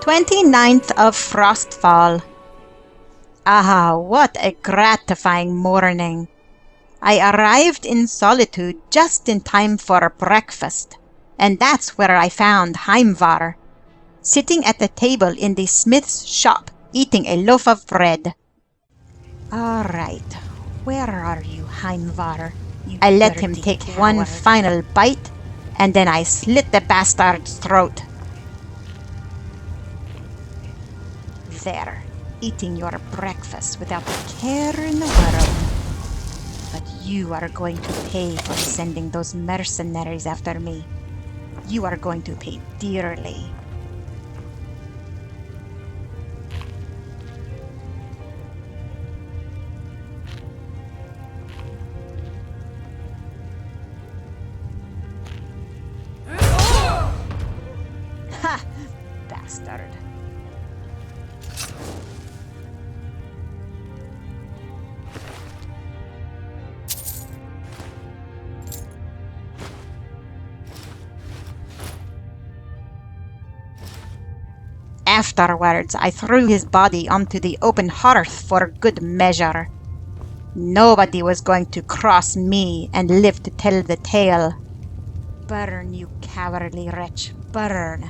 29th of Frostfall. Ah, what a gratifying morning. I arrived in Solitude just in time for breakfast, and that's where I found Heimvar, sitting at the table in the smith's shop, eating a loaf of bread. All right, where are you, Heimvar? I let him take one final bite, and then I slit the bastard's throat. There, eating your breakfast without a care in the world. But you are going to pay for sending those mercenaries after me. You are going to pay dearly. Ha! Bastard. Afterwards, I threw his body onto the open hearth for good measure. Nobody was going to cross me and live to tell the tale. Burn, you cowardly wretch, burn.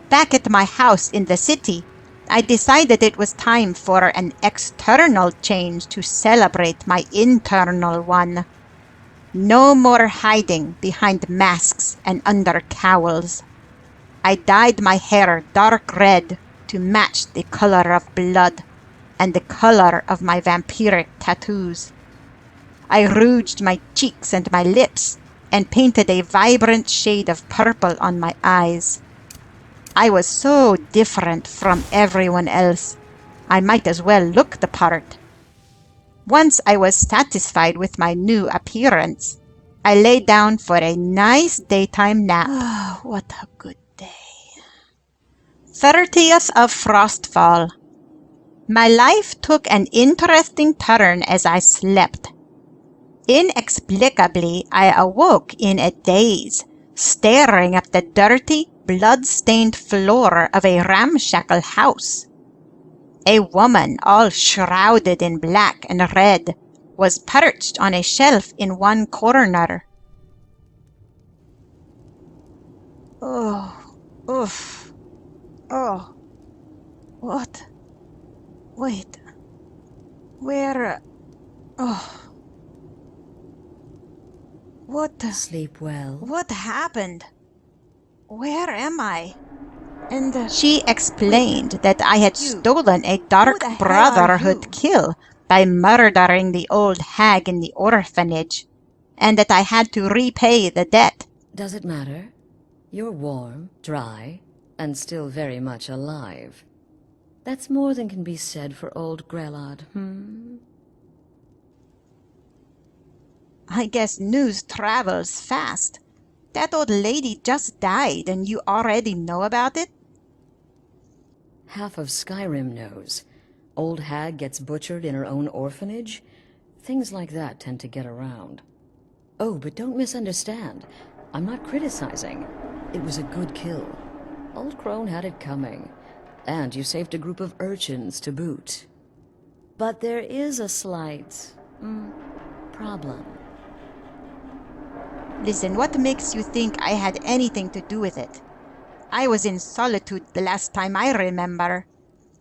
Back at my house in the city, I decided it was time for an external change to celebrate my internal one. No more hiding behind masks and under cowls. I dyed my hair dark red to match the color of blood and the color of my vampiric tattoos. I rouged my cheeks and my lips and painted a vibrant shade of purple on my eyes. I was so different from everyone else, I might as well look the part. Once I was satisfied with my new appearance, I lay down for a nice daytime nap. Oh, what a good day. 30th of Frostfall. My life took an interesting turn as I slept. Inexplicably, I awoke in a daze, staring at the dirty, blood-stained floor of a ramshackle house. A woman, all shrouded in black and red, was perched on a shelf in one corner. Oh, oof. Oh. What? Wait. Where? Oh. What? Sleep well. What happened? Where am I? And she explained that I had stolen a dark brotherhood kill by murdering the old hag in the orphanage, and that I had to repay the debt. Does it matter? You're warm, dry, and still very much alive. That's more than can be said for old Grelod, I guess news travels fast. That old lady just died and you already know about it? Half of Skyrim knows. Old hag gets butchered in her own orphanage. Things like that tend to get around. Oh, but don't misunderstand. I'm not criticizing. It was a good kill. Old Crone had it coming. And you saved a group of urchins to boot. But there is a slight problem. Listen, what makes you think I had anything to do with it? I was in Solitude the last time I remember,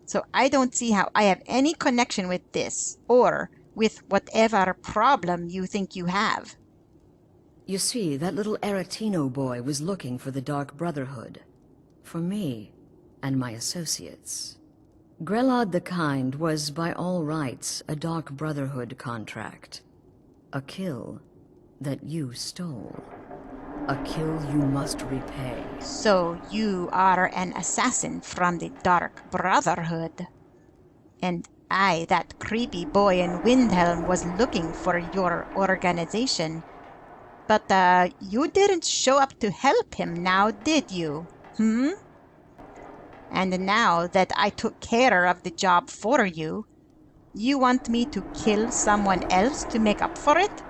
so I don't see how I have any connection with this, or with whatever problem you think you have. You see, that little Aretino boy was looking for the Dark Brotherhood. For me, and my associates. Grelod the Kind was, by all rights, a Dark Brotherhood contract. A kill that you stole. A kill you must repay. So you are an assassin from the Dark Brotherhood. And I, that creepy boy in Windhelm, was looking for your organization. But you didn't show up to help him now, did you? And now that I took care of the job for you, You want me to kill someone else to make up for it?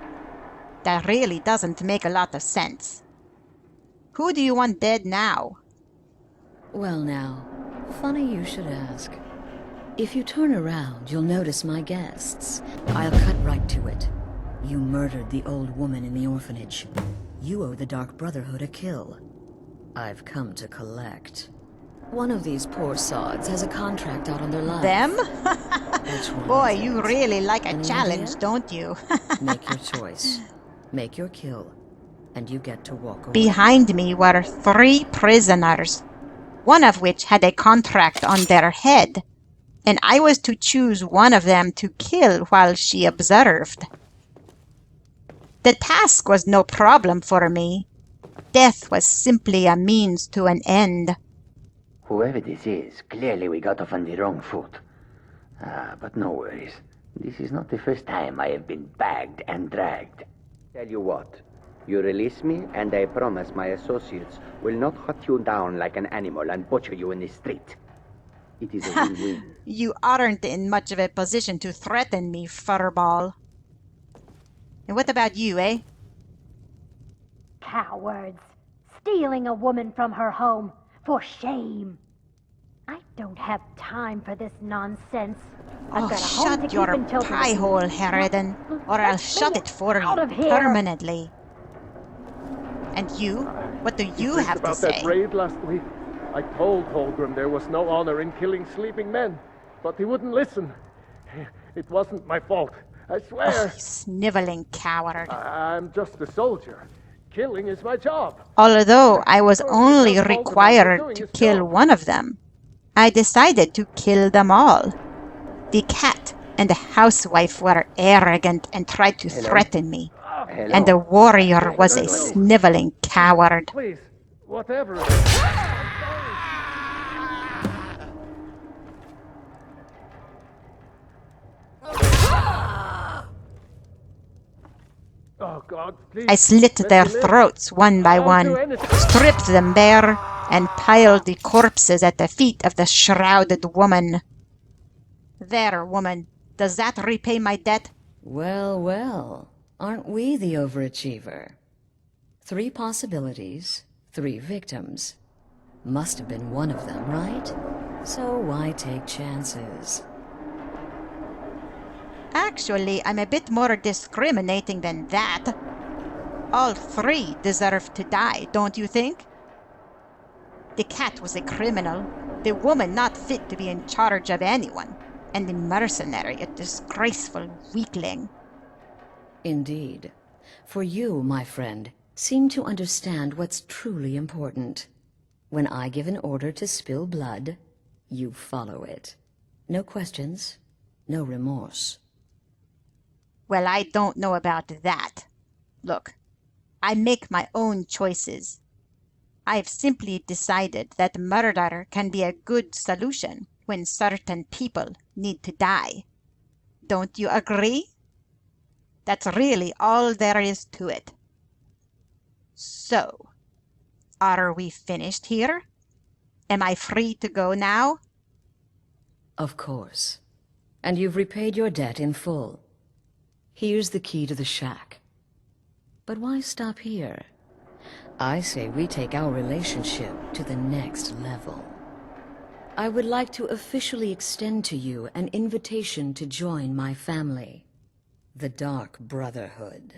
That really doesn't make a lot of sense. Who do you want dead now? Well now, funny you should ask. If you turn around, you'll notice my guests. I'll cut right to it. You murdered the old woman in the orphanage. You owe the Dark Brotherhood a kill. I've come to collect. One of these poor sods has a contract out on their life. Them? Which one Boy, is you it? really like a Any challenge, idea? don't you? Make your choice. Make your kill, and you get to walk away. Behind me were 3 prisoners, one of which had a contract on their head, and I was to choose one of them to kill while she observed. The task was no problem for me. Death was simply a means to an end. Whoever this is, clearly we got off on the wrong foot. But no worries. This is not the first time I have been bagged and dragged. Tell you what, you release me and I promise my associates will not hunt you down like an animal and butcher you in the street. It is a win-win. You aren't in much of a position to threaten me, furball. And what about you, eh? Cowards! Stealing a woman from her home! For shame! I don't have time for this nonsense. I've Oh, got a home to shut keep your until pie hole, Harridan, or I'll shut it for out you of here. permanently. And you? What do you have to about say? that raid last week. I told Holgrim there was no honor in killing sleeping men, but he wouldn't listen. It wasn't my fault, I swear. Sniveling coward. I'm just a soldier. Killing is my job. Although I was Or only because Voldemort was required doing to his kill job. one of them, I decided to kill them all. The cat and the housewife were arrogant and tried to threaten me, Hello. and the warrior was a Hello. sniveling coward. Please, whatever. Oh God, please. I slit let their me live. throats one by I'll do one, anything. stripped them bare, and piled the corpses at the feet of the shrouded woman. There, woman, does that repay my debt? Well, well, aren't we the overachiever? 3 possibilities, 3 victims. Must have been one of them, right? So why take chances? Actually, I'm a bit more discriminating than that. All 3 deserve to die, don't you think? The cat was a criminal, the woman not fit to be in charge of anyone, and the mercenary a disgraceful weakling. Indeed. For you, my friend, seem to understand what's truly important. When I give an order to spill blood, you follow it. No questions, no remorse. Well, I don't know about that. Look, I make my own choices. I've simply decided that murder can be a good solution when certain people need to die. Don't you agree? That's really all there is to it. So, are we finished here? Am I free to go now? Of course. And you've repaid your debt in full. Here's the key to the shack. But why stop here? I say we take our relationship to the next level. I would like to officially extend to you an invitation to join my family, the Dark Brotherhood.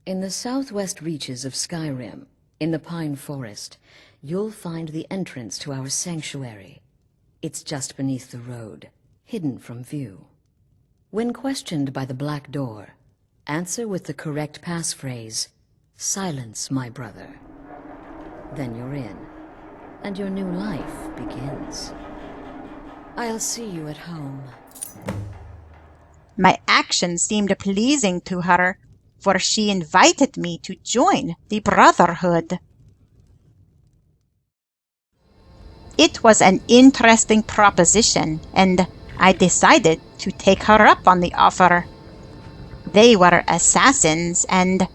In the southwest reaches of Skyrim, in the Pine Forest, you'll find the entrance to our sanctuary. It's just beneath the road, hidden from view. When questioned by the Black Door, answer with the correct passphrase, "Silence, my brother." Then you're in, and your new life begins. I'll see you at home. My action seemed pleasing to her, for she invited me to join the Brotherhood. It was an interesting proposition, and I decided to take her up on the offer. They were assassins, and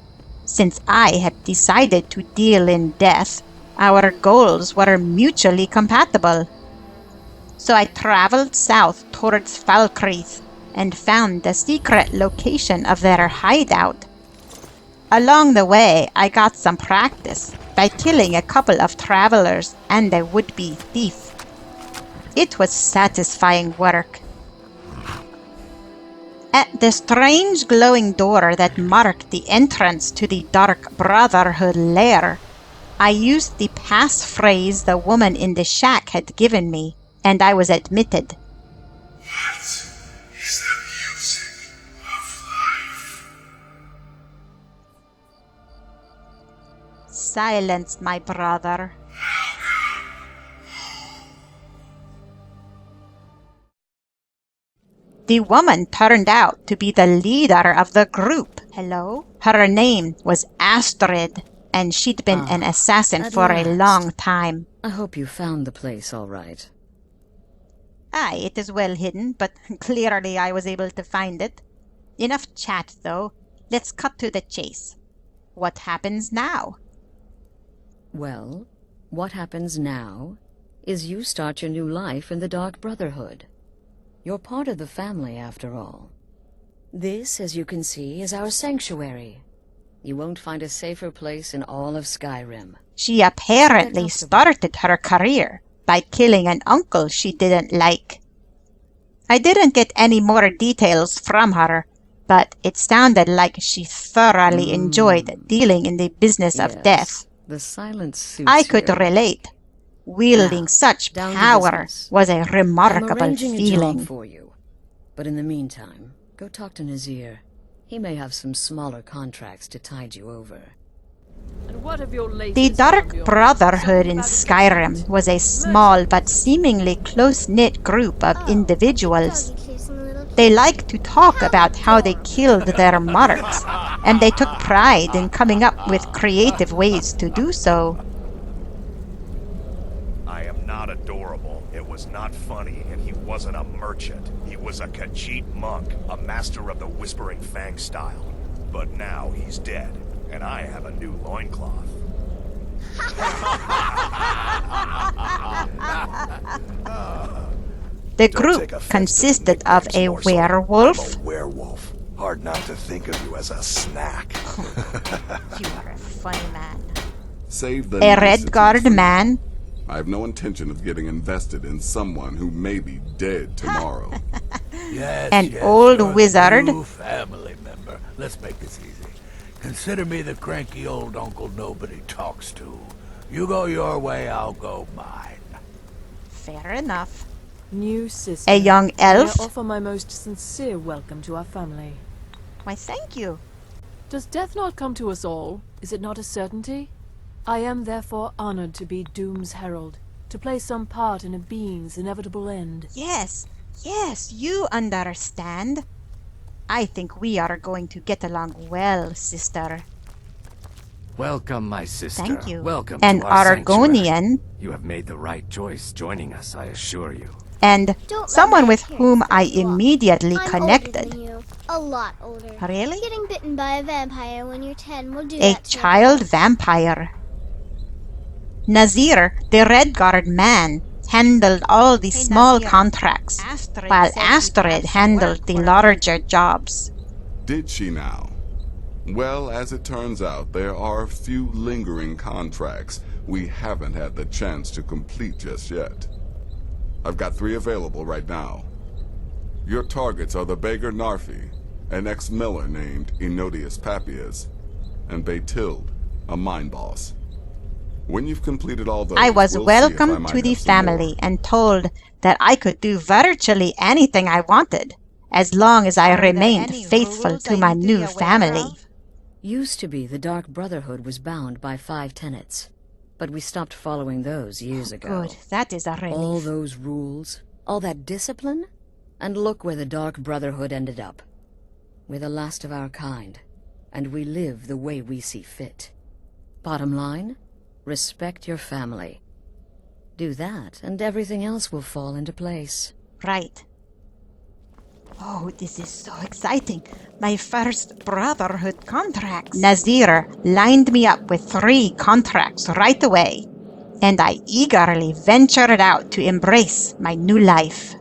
since I had decided to deal in death, our goals were mutually compatible. So I traveled south towards Falkreath, and found the secret location of their hideout. Along the way, I got some practice by killing a couple of travelers and a would-be thief. It was satisfying work. At the strange glowing door that marked the entrance to the Dark Brotherhood lair, I used the passphrase the woman in the shack had given me, and I was admitted. What is the music of life? Silence, my brother. The woman turned out to be the leader of the group. Hello? Her name was Astrid, and she'd been an assassin for a long time. I hope you found the place all right. Aye, it is well hidden, but clearly I was able to find it. Enough chat, though. Let's cut to the chase. What happens now? Well, what happens now is you start your new life in the Dark Brotherhood. You're part of the family, after all. This, as you can see, is our sanctuary. You won't find a safer place in all of Skyrim. She apparently started her career by killing an uncle she didn't like. I didn't get any more details from her, but it sounded like she thoroughly enjoyed dealing in the business of death. The silence suits I could you. relate. Wielding Now, such down to power business. was a I'm remarkable arranging a feeling. job for you. But in the meantime, go talk to Nazir. He may have some smaller contracts to tide you over. And what of your latest The Dark ambience? Brotherhood in Something about Skyrim was a small but seemingly close-knit group of individuals. They liked to talk about how they killed their monarchs, and they took pride in coming up with creative ways to do so. I am not adorable. It was not funny, and he wasn't a merchant. He was a Khajiit monk, a master of the Whispering Fang style. But now he's dead, and I have a new loincloth. The Don't group take offense to consisted of nicknames, a Morsel. werewolf. I'm a werewolf. Hard not to think of you as a snack. You are a funny man. Save the A niceties red-guard for me. man. I have no intention of getting invested in someone who may be dead tomorrow. An old you're the wizard. new family member. Let's make this easy. Consider me the cranky old uncle nobody talks to. You go your way, I'll go mine. Fair enough. New sister. A young elf. I offer my most sincere welcome to our family. Why, thank you. Does death not come to us all? Is it not a certainty? I am therefore honored to be Doom's herald, to play some part in a being's inevitable end. Yes, you understand. I think we are going to get along well, sister. Welcome, my sister. Thank you. Welcome An to our sanctuary. Argonian. You have made the right choice joining us, I assure you. And Don't someone let with my whom I parents say you are. immediately I'm connected. older than you. A lot older. Really? Getting bitten by a vampire when you're 10 will do A that to child you. vampire. Nazir, the Red Guard man, handled all the small contracts, while Astrid handled the larger jobs. Did she now? Well, as it turns out, there are a few lingering contracts we haven't had the chance to complete just yet. I've got 3 available right now. Your targets are the beggar Narfi, an ex-miller named Enodius Papias, and Beytild, a mine boss. When you've completed all those, I was we'll see if I welcomed might to the have some more. family and told that I could do virtually anything I wanted, as long as I remained faithful to my new family. Used to be the Dark Brotherhood was bound by 5 tenets, but we stopped following those years ago. Good, that is a All relief. those rules, all that discipline, and look where the Dark Brotherhood ended up. We're the last of our kind, and we live the way we see fit. Bottom line, respect your family. Do that, and everything else will fall into place. Right. Oh, this is so exciting. My first Brotherhood contracts. Nazir lined me up with 3 contracts right away, and I eagerly ventured out to embrace my new life.